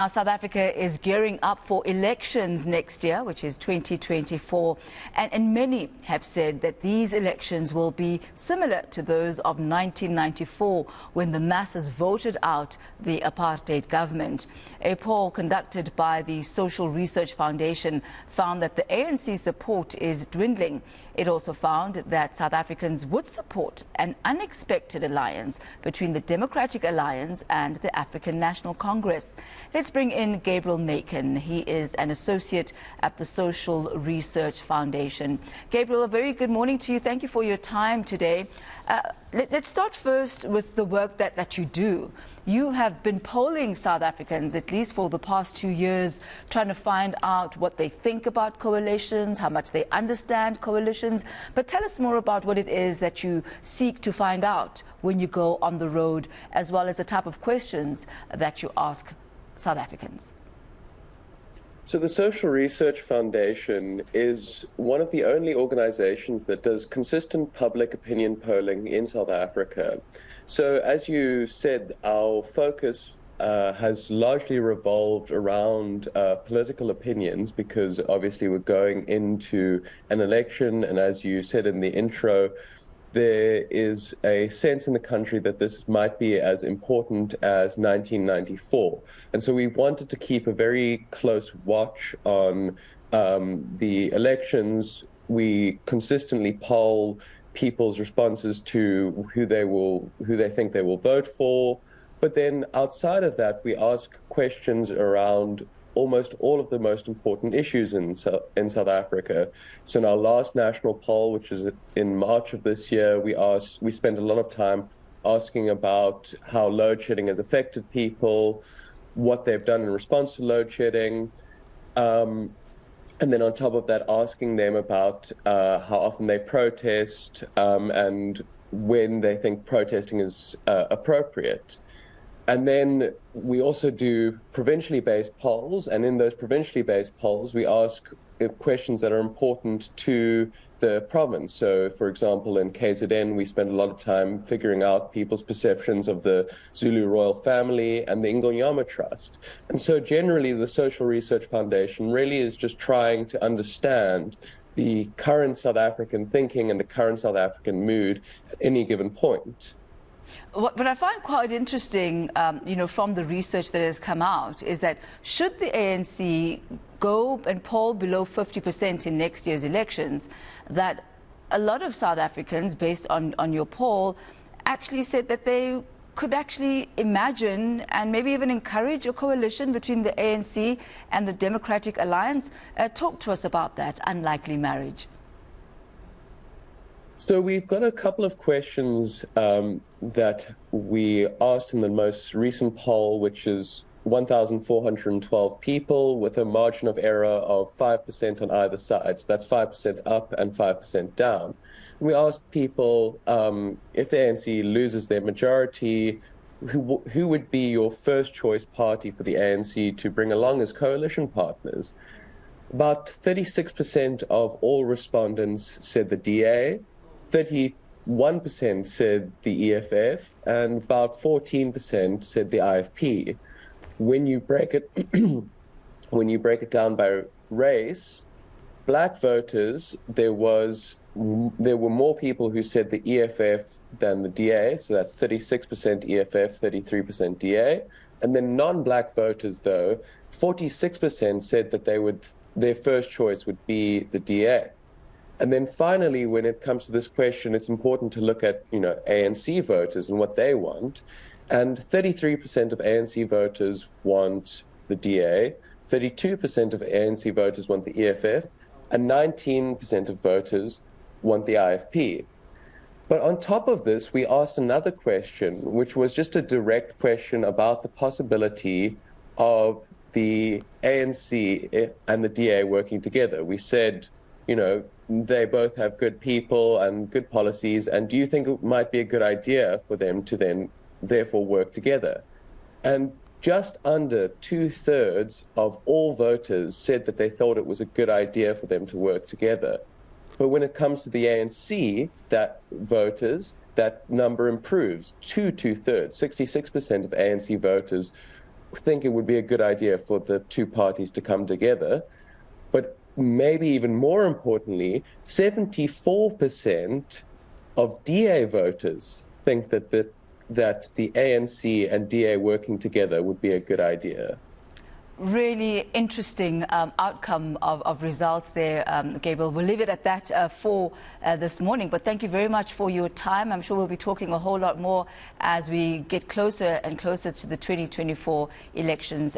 Now, South Africa is gearing up for elections next year, which is 2024, and many have said that these elections will be similar to those of 1994, when the masses voted out the apartheid government. A poll conducted by the Social Research Foundation found that the ANC support is dwindling. It also found that South Africans would support an unexpected alliance between the Democratic Alliance and the African National Congress. Let's bring in Gabriel Makin. He is an associate at the Social Research Foundation. Gabriel, a very good morning to you. Thank you for your time today. Let's start first with the work that you do. You have been polling South Africans, at least for the past 2 years, trying to find out what they think about coalitions, how much they understand coalitions. But tell us more about what it is that you seek to find out when you go on the road, as well as the type of questions that you ask South Africans. So the Social Research Foundation is one of the only organizations that does consistent public opinion polling in South Africa. So as you said, our focus has largely revolved around political opinions, because obviously we're going into an election, and as you said in the intro, there is a sense in the country that this might be as important as 1994. And so we wanted to keep a very close watch on the elections. We consistently poll people's responses to who they think they will vote for. But then outside of that, we ask questions around almost all of the most important issues in South Africa. So in our last national poll, which is in March of this year, we spent a lot of time asking about how load shedding has affected people, what they've done in response to load shedding, and then on top of that, asking them about how often they protest and when they think protesting is appropriate. And then we also do provincially based polls, and in those provincially based polls, we ask questions that are important to the province. So, for example, in KZN, we spend a lot of time figuring out people's perceptions of the Zulu royal family and the Ingonyama Trust. And so generally, the Social Research Foundation really is just trying to understand the current South African thinking and the current South African mood at any given point. What I find quite interesting, from the research that has come out, is that should the ANC go and poll below 50% in next year's elections, that a lot of South Africans, based on your poll, actually said that they could actually imagine and maybe even encourage a coalition between the ANC and the Democratic Alliance. Talk to us about that unlikely marriage. So we've got a couple of questions that we asked in the most recent poll, which is 1,412 people with a margin of error of 5% on either side. So that's 5% up and 5% down. And we asked people, if the ANC loses their majority, who would be your first choice party for the ANC to bring along as coalition partners? About 36% of all respondents said the DA, 31% said the EFF, and about 14% said the IFP. When you break it down by race, black voters, there were more people who said the EFF than the DA, so that's 36% EFF, 33% DA. And then non-black voters, though, 46% said that their first choice would be the DA. And then finally, when it comes to this question, it's important to look at, ANC voters and what they want. And 33% of ANC voters want the DA, 32% of ANC voters want the EFF, and 19% of voters want the IFP. But on top of this, we asked another question, which was just a direct question about the possibility of the ANC and the DA working together. We said, they both have good people and good policies, and do you think it might be a good idea for them to then therefore work together? And just under 2/3 of all voters said that they thought it was a good idea for them to work together. But when it comes to the ANC, that number improves to 2/3. 66% of ANC voters think it would be a good idea for the two parties to come together. But maybe even more importantly, 74% of DA voters think that the ANC and DA working together would be a good idea. Really interesting outcome of results there, Gabriel. We'll leave it at that for this morning. But thank you very much for your time. I'm sure we'll be talking a whole lot more as we get closer and closer to the 2024 elections.